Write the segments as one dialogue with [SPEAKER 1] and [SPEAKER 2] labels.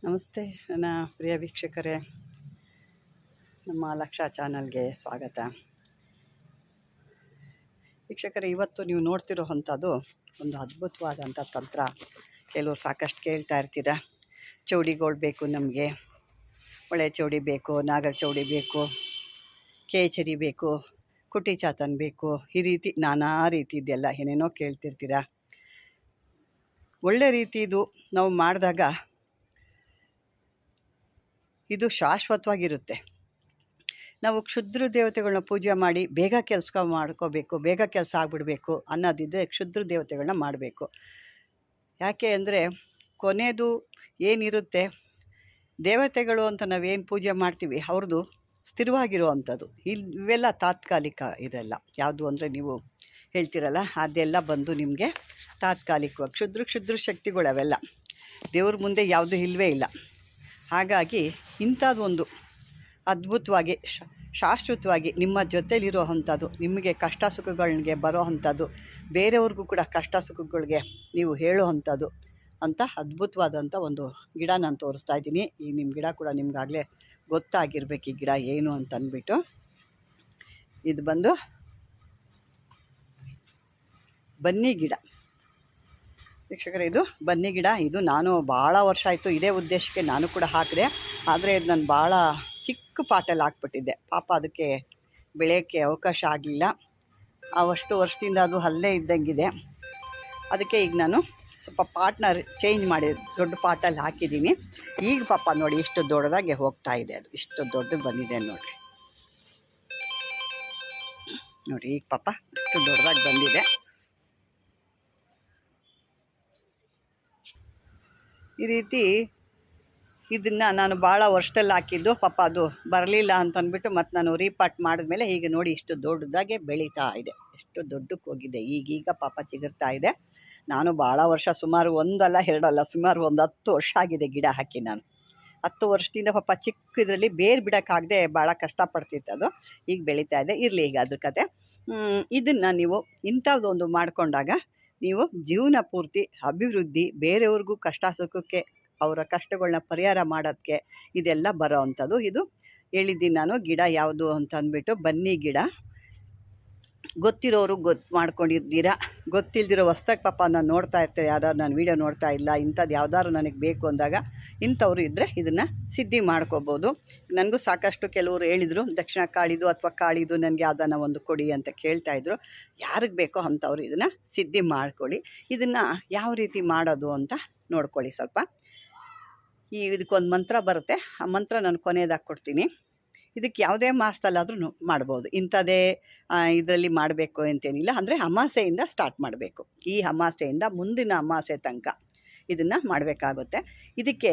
[SPEAKER 1] ನಮಸ್ತೆ ನನ್ನ ಪ್ರಿಯ ವೀಕ್ಷಕರೇ, ನಮ್ಮ ಲಕ್ಷ ಚಾನಲ್ಗೆ ಸ್ವಾಗತ. ವೀಕ್ಷಕರೇ, ಇವತ್ತು ನೀವು ನೋಡ್ತಿರೋವಂಥದ್ದು ಒಂದು ಅದ್ಭುತವಾದಂಥ ತಂತ್ರ. ಕೆಲವರು ಸಾಕಷ್ಟು ಕೇಳ್ತಾ ಇರ್ತೀರ, ಚೌಡಿಗಳು ಬೇಕು ನಮಗೆ, ಒಳ್ಳೆ ಚೌಡಿ ಬೇಕು, ನಾಗರ ಚೌಡಿ ಬೇಕು, ಕೇಚರಿ ಬೇಕು, ಕುಟಿ ಚಾತನ್ ಬೇಕು, ಈ ರೀತಿ ನಾನಾ ರೀತಿದೆಲ್ಲ ಏನೇನೋ ಕೇಳ್ತಿರ್ತೀರ. ಒಳ್ಳೆ ರೀತಿದು ನಾವು ಮಾಡಿದಾಗ ಇದು ಶಾಶ್ವತವಾಗಿರುತ್ತೆ. ನಾವು ಕ್ಷುದ್ರ ದೇವತೆಗಳನ್ನ ಪೂಜೆ ಮಾಡಿ ಬೇಗ ಕೆಲಸ ಮಾಡ್ಕೋಬೇಕು, ಬೇಗ ಕೆಲಸ ಆಗಿಬಿಡ್ಬೇಕು ಅನ್ನೋದಿದ್ದರೆ ಕ್ಷುದ್ರ ದೇವತೆಗಳನ್ನ ಮಾಡಬೇಕು. ಯಾಕೆ ಅಂದರೆ ಕೊನೆಯದು ಏನಿರುತ್ತೆ, ದೇವತೆಗಳು ಅಂತ ನಾವೇನು ಪೂಜೆ ಮಾಡ್ತೀವಿ ಅವ್ರದ್ದು ಸ್ಥಿರವಾಗಿರುವಂಥದ್ದು. ಇವೆಲ್ಲ ತಾತ್ಕಾಲಿಕ. ಇದೆಲ್ಲ ಯಾವುದು ಅಂದರೆ ನೀವು ಹೇಳ್ತಿರಲ್ಲ, ಅದೆಲ್ಲ ಬಂದು ನಿಮಗೆ ತಾತ್ಕಾಲಿಕವಾಗಿ ಕ್ಷುದ್ರ ಶಕ್ತಿಗಳು ಅವೆಲ್ಲ ದೇವ್ರ ಮುಂದೆ ಯಾವುದೂ ಇಲ್ಲವೇ ಇಲ್ಲ. ಹಾಗಾಗಿ ಇಂಥದ್ದೊಂದು ಅದ್ಭುತವಾಗಿ ಶಾಶ್ವತವಾಗಿ ನಿಮ್ಮ ಜೊತೆಲಿರೋ ಅಂಥದ್ದು, ನಿಮಗೆ ಕಷ್ಟ ಸುಖಗಳಿಗೆ ಬರೋ ಅಂಥದ್ದು, ಬೇರೆಯವ್ರಿಗೂ ಕೂಡ ಕಷ್ಟ ಸುಖಗಳಿಗೆ ನೀವು ಹೇಳೋ ಅಂಥದ್ದು ಅಂತ ಅದ್ಭುತವಾದಂಥ ಒಂದು ಗಿಡ ನಾನು ತೋರಿಸ್ತಾ ಇದ್ದೀನಿ. ಈ ನಿಮ್ಮ ಗಿಡ ಕೂಡ ನಿಮಗಾಗಲೇ ಗೊತ್ತಾಗಿರ್ಬೇಕು ಈ ಗಿಡ ಏನು ಅಂತ ಅಂದ್ಬಿಟ್ಟು. ಇದು ಬಂದು ಬನ್ನಿ ಗಿಡ ವೀಕ್ಷಕರೇ. ಇದು ಬನ್ನಿ ಗಿಡ. ಇದು ನಾನು ಭಾಳ ವರ್ಷ ಆಯಿತು ಇದೇ ಉದ್ದೇಶಕ್ಕೆ ನಾನು ಕೂಡ ಹಾಕಿದೆ. ಆದರೆ ಇದು ನಾನು ಭಾಳ ಚಿಕ್ಕ ಪಾಟಲ್ಲಿ ಹಾಕ್ಬಿಟ್ಟಿದ್ದೆ. ಪಾಪ ಅದಕ್ಕೆ ಬೆಳೆಯೋಕ್ಕೆ ಅವಕಾಶ ಆಗಲಿಲ್ಲ. ಅವಷ್ಟು ವರ್ಷದಿಂದ ಅದು ಅಲ್ಲೇ ಇದ್ದಂಗಿದೆ. ಅದಕ್ಕೆ ಈಗ ನಾನು ಸ್ವಲ್ಪ ಪಾಟ್ನ ಚೇಂಜ್ ಮಾಡಿ ದೊಡ್ಡ ಪಾಟಲ್ಲಿ ಹಾಕಿದ್ದೀನಿ. ಈಗ ಪಾಪ ನೋಡಿ ಇಷ್ಟು ದೊಡ್ಡದಾಗಿ ಹೋಗ್ತಾ ಇದೆ. ಅದು ಇಷ್ಟು ದೊಡ್ಡದು ಬಂದಿದೆ ನೋಡಿ. ಈಗ ಪಾಪ ಇಷ್ಟು ದೊಡ್ಡದಾಗಿ ಬಂದಿದೆ. ಈ ರೀತಿ ಇದನ್ನು ನಾನು ಭಾಳ ವರ್ಷದಲ್ಲಿ ಹಾಕಿದ್ದು. ಪಾಪ ಅದು ಬರಲಿಲ್ಲ ಅಂತ ಅಂದ್ಬಿಟ್ಟು ಮತ್ತು ನಾನು ರೀಪಾಟ್ ಮಾಡಿದ್ಮೇಲೆ ಈಗ ನೋಡಿ ಇಷ್ಟು ದೊಡ್ಡದಾಗೆ ಬೆಳೀತಾ ಇದೆ. ಎಷ್ಟು ದೊಡ್ಡಕ್ಕೆ ಹೋಗಿದೆ. ಈಗೀಗ ಪಾಪ ಚಿಗುರ್ತಾ ಇದೆ. ನಾನು ಭಾಳ ವರ್ಷ, ಸುಮಾರು ಒಂದಲ್ಲ ಎರಡಲ್ಲ, ಸುಮಾರು ಒಂದು 10 ವರ್ಷ ಆಗಿದೆ ಗಿಡ ಹಾಕಿ. ನಾನು 10 ವರ್ಷದಿಂದ ಪಾಪ ಚಿಕ್ಕ ಇದರಲ್ಲಿ ಬೇರು ಬಿಡೋಕ್ಕಾಗದೆ ಭಾಳ ಕಷ್ಟಪಡ್ತಿತ್ತು. ಅದು ಈಗ ಬೆಳೀತಾ ಇದೆ. ಇರಲಿ, ಈಗ ಅದ್ರ ಕತೆ. ಇದನ್ನು ನೀವು ಇಂಥದ್ದೊಂದು ಮಾಡಿಕೊಂಡಾಗ ನೀವು ಜೀವನ ಪೂರ್ತಿ ಅಭಿವೃದ್ಧಿ, ಬೇರೆಯವ್ರಿಗೂ ಕಷ್ಟ ಸುಖಕ್ಕೆ ಅವರ ಕಷ್ಟಗಳನ್ನ ಪರಿಹಾರ ಮಾಡೋದಕ್ಕೆ ಇದೆಲ್ಲ ಬರೋ ಅಂಥದ್ದು. ಇದು ಹೇಳಿದ್ದೀನಿ ನಾನು ಗಿಡ ಯಾವುದು ಅಂತ ಅಂದ್ಬಿಟ್ಟು, ಬನ್ನಿ ಗಿಡ. ಗೊತ್ತಿರೋರು ಮಾಡ್ಕೊಂಡಿದ್ದೀರಾ, ಗೊತ್ತಿಲ್ದಿರೋ ಹೊಸ್ದಾಗಿ ಪಾಪ ನಾನು ನೋಡ್ತಾ ಇರ್ತಾರೆ, ಯಾರು ನಾನು ವೀಡಿಯೋ ನೋಡ್ತಾ ಇಲ್ಲ, ಇಂಥದ್ದು ಯಾವ್ದಾದ್ರು ನನಗೆ ಬೇಕು ಅಂದಾಗ ಇಂಥವ್ರು ಇದ್ದರೆ ಇದನ್ನು ಸಿದ್ಧಿ ಮಾಡ್ಕೋಬೋದು. ನನಗೂ ಸಾಕಷ್ಟು ಕೆಲವರು ಹೇಳಿದರು, ದಕ್ಷಿಣ ಕಾಳಿದು ಅಥವಾ ಕಾಳಿದು ನನಗೆ ಯಾವುದನ್ನ ಒಂದು ಕೊಡಿ ಅಂತ ಕೇಳ್ತಾಯಿದ್ರು. ಯಾರಿಗೆ ಬೇಕೋ ಅಂಥವ್ರು ಇದನ್ನು ಸಿದ್ಧಿ ಮಾಡ್ಕೊಳ್ಳಿ. ಇದನ್ನು ಯಾವ ರೀತಿ ಮಾಡೋದು ಅಂತ ನೋಡ್ಕೊಳ್ಳಿ ಸ್ವಲ್ಪ. ಇದಕ್ಕೊಂದು ಮಂತ್ರ ಬರುತ್ತೆ, ಆ ಮಂತ್ರ ನಾನು ಕೊನೆಯದಾಗಿ ಕೊಡ್ತೀನಿ. ಇದಕ್ಕೆ ಯಾವುದೇ ಮಾಸದಲ್ಲಾದ್ರೂ ಮಾಡ್ಬೋದು. ಇಂಥದ್ದೇ ಇದರಲ್ಲಿ ಮಾಡಬೇಕು ಅಂತೇನಿಲ್ಲ. ಅಂದರೆ ಅಮಾಸೆಯಿಂದ ಸ್ಟಾರ್ಟ್ ಮಾಡಬೇಕು. ಈ ಅಮಾಸೆಯಿಂದ ಮುಂದಿನ ಅಮಾಸೆ ತನಕ ಇದನ್ನು ಮಾಡಬೇಕಾಗುತ್ತೆ. ಇದಕ್ಕೆ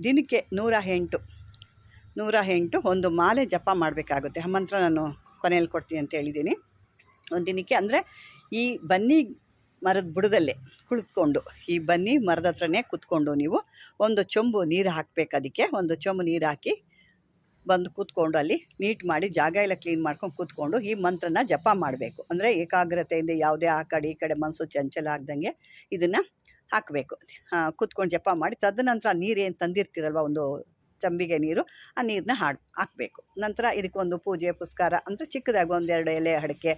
[SPEAKER 1] ದಿನಕ್ಕೆ 108 ಒಂದು ಮಾಲೆ ಜಪ ಮಾಡಬೇಕಾಗುತ್ತೆ. ಆ ಮಂತ್ರ ನಾನು ಕೊನೆಯಲ್ಲಿ ಕೊಡ್ತೀನಿ ಅಂತ ಹೇಳಿದ್ದೀನಿ. ಒಂದು ದಿನಕ್ಕೆ ಅಂದರೆ ಈ ಬನ್ನಿ ಮರದ ಬುಡದಲ್ಲೇ ಕುಳಿತುಕೊಂಡು, ಈ ಬನ್ನಿ ಮರದ ಹತ್ರನೇ ಕೂತ್ಕೊಂಡು ನೀವು ಒಂದು ಚೊಂಬು ನೀರು ಹಾಕಬೇಕು. ಅದಕ್ಕೆ ಒಂದು ಚೊಂಬು ನೀರು ಹಾಕಿ ಬಂದು ಕೂತ್ಕೊಂಡು ಅಲ್ಲಿ ನೀಟ್ ಮಾಡಿ ಜಾಗ ಎಲ್ಲ ಕ್ಲೀನ್ ಮಾಡ್ಕೊಂಡು ಕೂತ್ಕೊಂಡು ಈ ಮಂತ್ರನ ಜಪ ಮಾಡಬೇಕು. ಅಂದರೆ ಏಕಾಗ್ರತೆಯಿಂದ ಯಾವುದೇ ಆ ಕಡೆ ಈ ಕಡೆ ಮನಸ್ಸು ಚಂಚಲ ಆಗ್ದಂಗೆ ಇದನ್ನು ಹಾಕಬೇಕು. ಕೂತ್ಕೊಂಡು ಜಪ ಮಾಡಿ ತದನಂತರ ನೀರು ಏನು ತಂದಿರ್ತೀರಲ್ವ, ಒಂದು ಚಂಬಿಗೆ ನೀರು, ಆ ನೀರನ್ನ ಹಾಕಬೇಕು. ನಂತರ ಇದಕ್ಕೊಂದು ಪೂಜೆ ಪುಸ್ಕಾರ ಅಂದರೆ ಚಿಕ್ಕದಾಗಿ 1-2 ಎಲೆ ಅಡಿಕೆ,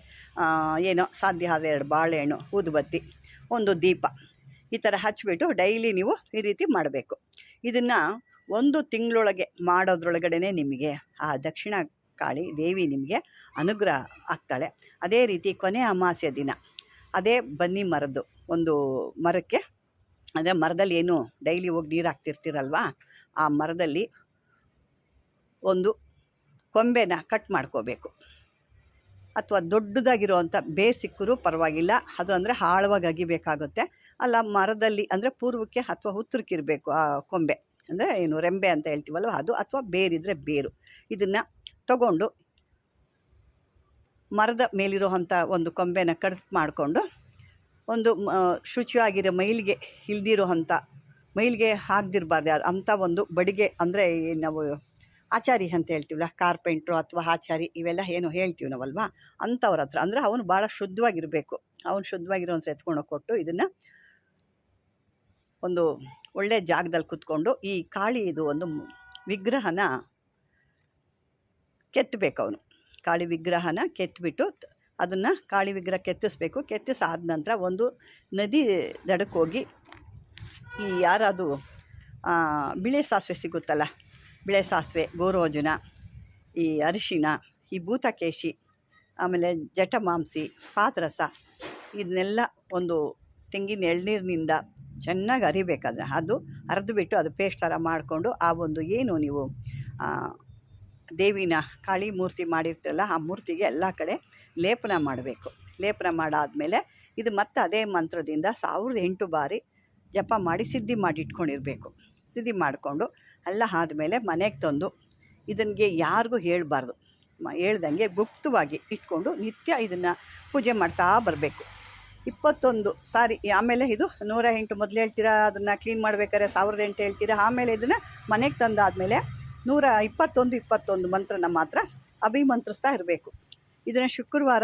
[SPEAKER 1] ಏನೋ ಸಾಧ್ಯ ಆದ 2 ಬಾಳೆಹಣ್ಣು, ಊದುಬತ್ತಿ, ಒಂದು ದೀಪ, ಈ ಥರ ಹಚ್ಚಿಬಿಟ್ಟು ಡೈಲಿ ನೀವು ಈ ರೀತಿ ಮಾಡಬೇಕು. ಇದನ್ನು 1 ತಿಂಗಳೊಳಗೆ ಮಾಡೋದ್ರೊಳಗಡೆ ನಿಮಗೆ ಆ ದಕ್ಷಿಣ ಕಾಳಿ ದೇವಿ ನಿಮಗೆ ಅನುಗ್ರಹ ಆಗ್ತಾಳೆ. ಅದೇ ರೀತಿ ಕೊನೆ ಅಮಾವಾಸ್ಯೆ ದಿನ ಅದೇ ಬನ್ನಿ ಮರದ್ದು ಒಂದು ಮರಕ್ಕೆ, ಅಂದರೆ ಮರದಲ್ಲಿ ಏನು ಡೈಲಿ ಹೋಗಿ ನೀರು ಹಾಕ್ತಿರ್ತೀರಲ್ವ, ಆ ಮರದಲ್ಲಿ ಒಂದು ಕೊಂಬೆನ ಕಟ್ ಮಾಡ್ಕೋಬೇಕು. ಅಥವಾ ದೊಡ್ಡದಾಗಿರೋವಂಥ ಬೇರು ಸಿಕ್ಕರೂ ಪರವಾಗಿಲ್ಲ, ಅದು ಅಂದರೆ ಆಳವಾಗಿ ಅಗಿಬೇಕಾಗುತ್ತೆ. ಅಲ್ಲ, ಮರದಲ್ಲಿ ಅಂದರೆ ಪೂರ್ವಕ್ಕೆ ಅಥವಾ ಉತ್ತರಕ್ಕೆ ಇರಬೇಕು ಆ ಕೊಂಬೆ, ಅಂದರೆ ಏನು ರೆಂಬೆ ಅಂತ ಹೇಳ್ತೀವಲ್ವ ಅದು, ಅಥವಾ ಬೇರಿದ್ರೆ ಬೇರು. ಇದನ್ನು ತಗೊಂಡು ಮರದ ಮೇಲಿರೋ ಅಂಥ ಒಂದು ಕೊಂಬೆನ ಕಟ್ ಮಾಡಿಕೊಂಡು ಒಂದು ಶುಚಿಯಾಗಿರೋ ಮೈಲಿಗೆ ಇಲ್ದಿರೋ ಅಂಥ, ಮೈಲಿಗೆ ಹಾಕ್ದಿರಬಾರ್ದು ಯಾರು ಅಂಥ ಒಂದು ಬಡಿಗೆ, ಅಂದರೆ ನಾವು ಆಚಾರಿ ಅಂತ ಹೇಳ್ತೀವಲ್ಲ, ಕಾರ್ಪೆಂಟ್ರು ಅಥವಾ ಆಚಾರಿ ಇವೆಲ್ಲ ಏನು ಹೇಳ್ತೀವಿ ನಾವಲ್ವ, ಅಂಥವ್ರ ಹತ್ರ, ಅಂದರೆ ಅವನು ಭಾಳ ಶುದ್ಧವಾಗಿರಬೇಕು. ಅವನು ಶುದ್ಧವಾಗಿರೋ ಅಂತ ಎತ್ಕೊಂಡು ಕೊಟ್ಟು ಇದನ್ನು ಒಂದು ಒಳ್ಳೆಯ ಜಾಗದಲ್ಲಿ ಕೂತ್ಕೊಂಡು ಈ ಕಾಳಿದು ಒಂದು ವಿಗ್ರಹನ ಕೆತ್ತಬೇಕು. ಅವನು ಕಾಳಿ ವಿಗ್ರಹನ ಕೆತ್ತಿಬಿಟ್ಟು ಅದನ್ನು ಕಾಳಿ ವಿಗ್ರಹ ಕೆತ್ತಿಸ್ಬೇಕು. ಕೆತ್ತಿಸಾದ ನಂತರ ಒಂದು ನದಿ ದಡಕ್ಕೆ ಹೋಗಿ ಈ ಯಾರದು ಬಿಳೆ ಸಾಸಿವೆ ಸಿಗುತ್ತಲ್ಲ, ಬಿಳೆ ಸಾಸಿವೆ, ಗೋರೋಜನ, ಈ ಅರಿಶಿಣ, ಈ ಭೂತಕೇಶಿ, ಆಮೇಲೆ ಜಟಮಾಂಸಿ, ಪಾದರಸ, ಇದನ್ನೆಲ್ಲ ಒಂದು ತೆಂಗಿನ ಎಳ್ನೀರಿನಿಂದ ಚೆನ್ನಾಗಿ ಅರಿಬೇಕಾದ್ರೆ ಅದು ಅರೆದುಬಿಟ್ಟು ಅದು ಪೇಸ್ಟ್ ಥರ ಮಾಡಿಕೊಂಡು ಆ ಒಂದು ಏನು ನೀವು ದೇವಿನ ಕಾಳಿ ಮೂರ್ತಿ ಮಾಡಿರ್ತೀರಲ್ಲ ಆ ಮೂರ್ತಿಗೆ ಎಲ್ಲ ಕಡೆ ಲೇಪನ ಮಾಡಬೇಕು. ಲೇಪನ ಮಾಡಾದಮೇಲೆ ಇದು ಮತ್ತೆ ಅದೇ ಮಂತ್ರದಿಂದ 1008 ಬಾರಿ ಜಪ ಮಾಡಿ ಸಿದ್ಧಿ ಮಾಡಿ ಇಟ್ಕೊಂಡಿರಬೇಕು. ಸಿದ್ಧಿ ಮಾಡಿಕೊಂಡು ಎಲ್ಲ ಆದಮೇಲೆ ಮನೆಗೆ ತಂದು ಇದನ್ಗೆ ಯಾರಿಗೂ ಹೇಳಬಾರ್ದು, ಹೇಳ್ದಂಗೆ ಗುಪ್ತವಾಗಿ ಇಟ್ಕೊಂಡು ನಿತ್ಯ ಇದನ್ನು ಪೂಜೆ ಮಾಡ್ತಾ ಬರಬೇಕು 21 ಸಾರಿ. ಆಮೇಲೆ ಇದು 108 ಮೊದಲು ಹೇಳ್ತೀರಾ, ಅದನ್ನು ಕ್ಲೀನ್ ಮಾಡ್ಬೇಕಾದ್ರೆ 1008 ಹೇಳ್ತೀರಾ. ಆಮೇಲೆ ಇದನ್ನು ಮನೆಗೆ ತಂದಾದಮೇಲೆ 121 ಮಂತ್ರನ ಮಾತ್ರ ಅಭಿಮಂತ್ರಿಸ್ತಾ ಇರಬೇಕು. ಇದನ್ನು ಶುಕ್ರವಾರ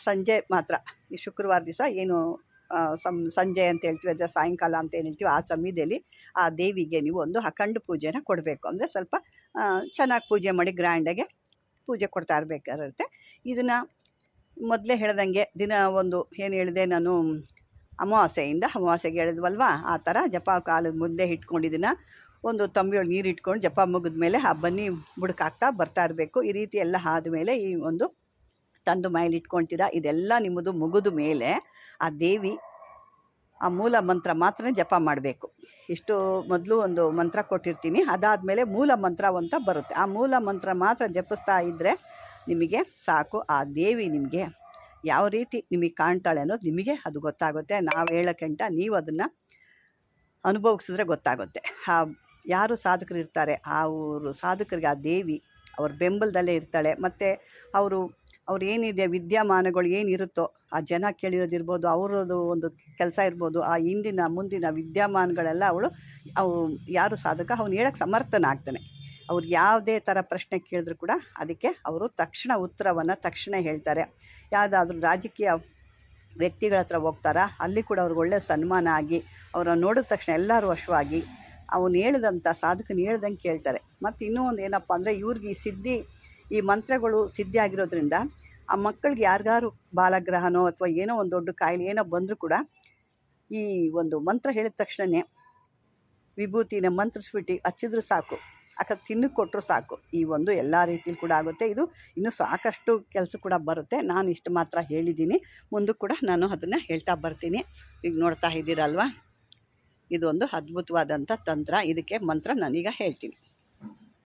[SPEAKER 1] ಸಂಜೆ ಮಾತ್ರ, ಈ ಶುಕ್ರವಾರ ದಿವಸ ಏನು ಸಂಜೆ ಅಂತ ಹೇಳ್ತೀವಿ, ಅಥವಾ ಸಾಯಂಕಾಲ ಅಂತ ಏನು ಹೇಳ್ತೀವಿ, ಆ ಸಮಯದಲ್ಲಿ ಆ ದೇವಿಗೆ ನೀವು ಒಂದು ಅಖಂಡ ಪೂಜೆನ ಕೊಡಬೇಕು. ಅಂದರೆ ಸ್ವಲ್ಪ ಚೆನ್ನಾಗಿ ಪೂಜೆ ಮಾಡಿ ಗ್ರ್ಯಾಂಡಾಗೆ ಪೂಜೆ ಕೊಡ್ತಾ ಇರಬೇಕಾಗಿರುತ್ತೆ. ಇದನ್ನು ಮೊದಲೇ ಹೇಳ್ದಂಗೆ ದಿನ ಒಂದು ಏನು ಹೇಳಿದೆ ನಾನು, ಅಮಾವಾಸ್ಯೆಗೆ ಹೇಳಿದ್ವಲ್ವ, ಆ ಥರ ಜಪ ಕಾಲದ ಮುಂದೆ ಇಟ್ಕೊಂಡಿದ್ದನ್ನು ಒಂದು ತಂಬಿಯೊಳಗೆ ನೀರು ಇಟ್ಕೊಂಡು ಜಪ ಮುಗಿದ ಮೇಲೆ ಆ ಬನ್ನಿ ಬುಡಕಾಗ್ತಾ ಬರ್ತಾ ಇರಬೇಕು. ಈ ರೀತಿ ಎಲ್ಲ ಆದಮೇಲೆ ಈ ಒಂದು ತಂದು ಮೈಲಿ ಇಟ್ಕೊಳ್ತೀರಾ. ಇದೆಲ್ಲ ನಿಮ್ಮದು ಮುಗಿದ ಮೇಲೆ ಆ ದೇವಿ ಆ ಮೂಲ ಮಂತ್ರ ಮಾತ್ರ ಜಪ ಮಾಡಬೇಕು. ಇಷ್ಟು ಮೊದಲು ಒಂದು ಮಂತ್ರ ಕೊಟ್ಟಿರ್ತೀನಿ, ಅದಾದಮೇಲೆ ಮೂಲ ಮಂತ್ರ ಅಂತ ಬರುತ್ತೆ. ಆ ಮೂಲ ಮಂತ್ರ ಮಾತ್ರ ಜಪಿಸ್ತಾ ಇದ್ದರೆ ನಿಮಗೆ ಸಾಕು. ಆ ದೇವಿ ನಿಮಗೆ ಯಾವ ರೀತಿ ನಿಮಗೆ ಕಾಣ್ತಾಳೆ ಅನ್ನೋದು ನಿಮಗೆ ಅದು ಗೊತ್ತಾಗುತ್ತೆ. ನಾವು ಹೇಳೋಕ್ಕಿಂತ ನೀವು ಅದನ್ನು ಅನುಭವಿಸಿದ್ರೆ ಗೊತ್ತಾಗುತ್ತೆ. ಯಾರು ಸಾಧಕರು ಇರ್ತಾರೆ ಅವರು ಸಾಧಕರಿಗೆ ಆ ದೇವಿ ಅವ್ರ ಬೆಂಬಲದಲ್ಲೇ ಇರ್ತಾಳೆ. ಮತ್ತು ಅವರು ಏನಿದೆ ವಿದ್ಯಮಾನಗಳು ಏನಿರುತ್ತೋ ಆ ಜನ ಕೇಳಿರೋದಿರ್ಬೋದು, ಅವರದು ಒಂದು ಕೆಲಸ ಇರ್ಬೋದು, ಆ ಮುಂದಿನ ವಿದ್ಯಮಾನಗಳೆಲ್ಲ ಅವು ಯಾರು ಸಾಧಕ ಅವನು ಹೇಳೋಕ್ಕೆ ಸಮರ್ಥನಾಗ್ತಾನೆ. ಅವ್ರು ಯಾವುದೇ ಥರ ಪ್ರಶ್ನೆ ಕೇಳಿದ್ರು ಕೂಡ ಅದಕ್ಕೆ ಅವರು ತಕ್ಷಣ ಉತ್ತರವನ್ನು ತಕ್ಷಣ ಹೇಳ್ತಾರೆ. ಯಾವುದಾದ್ರೂ ರಾಜಕೀಯ ವ್ಯಕ್ತಿಗಳ ಹತ್ರ ಹೋಗ್ತಾರ, ಅಲ್ಲಿ ಕೂಡ ಅವ್ರಿಗೆ ಒಳ್ಳೆಯ ಸನ್ಮಾನ ಆಗಿ ಅವರನ್ನು ನೋಡಿದ ತಕ್ಷಣ ಎಲ್ಲರೂ ವಶವಾಗಿ ಅವನು ಹೇಳಿದಂಥ ಸಾಧಕನ ಹೇಳ್ದಂಗೆ ಕೇಳ್ತಾರೆ. ಮತ್ತು ಇನ್ನೂ ಒಂದು ಏನಪ್ಪ ಅಂದರೆ ಇವ್ರಿಗೆ ಈ ಮಂತ್ರಗಳು ಸಿದ್ಧಿ ಆಗಿರೋದ್ರಿಂದ ಆ ಮಕ್ಕಳಿಗೆ ಯಾರಿಗಾರು ಬಾಲಗ್ರಹನೋ ಅಥವಾ ಏನೋ ಒಂದು ದೊಡ್ಡ ಕಾಯಿಲೆ ಏನೋ ಬಂದರೂ ಕೂಡ ಈ ಒಂದು ಮಂತ್ರ ಹೇಳಿದ ತಕ್ಷಣವೇ ವಿಭೂತಿನ ಮಂತ್ರಿಸ್ಬಿಟ್ಟು ಹಚ್ಚಿದ್ರೂ ಸಾಕು, ತಿನ್ನಕ್ಕೆ ಕೊಟ್ಟರು ಸಾಕು. ಈ ಒಂದು ಎಲ್ಲ ರೀತಿಲಿ ಕೂಡ ಆಗುತ್ತೆ. ಇದು ಇನ್ನೂ ಸಾಕಷ್ಟು ಕೆಲಸ ಕೂಡ ಬರುತ್ತೆ. ನಾನು ಇಷ್ಟು ಮಾತ್ರ ಹೇಳಿದ್ದೀನಿ, ಮುಂದಕ್ಕೆ ಕೂಡ ನಾನು ಅದನ್ನು ಹೇಳ್ತಾ ಬರ್ತೀನಿ. ಈಗ ನೋಡ್ತಾ ಇದ್ದೀರಲ್ವ, ಇದೊಂದು ಅದ್ಭುತವಾದಂಥ ತಂತ್ರ. ಇದಕ್ಕೆ ಮಂತ್ರ ನಾನೀಗ ಹೇಳ್ತೀನಿ.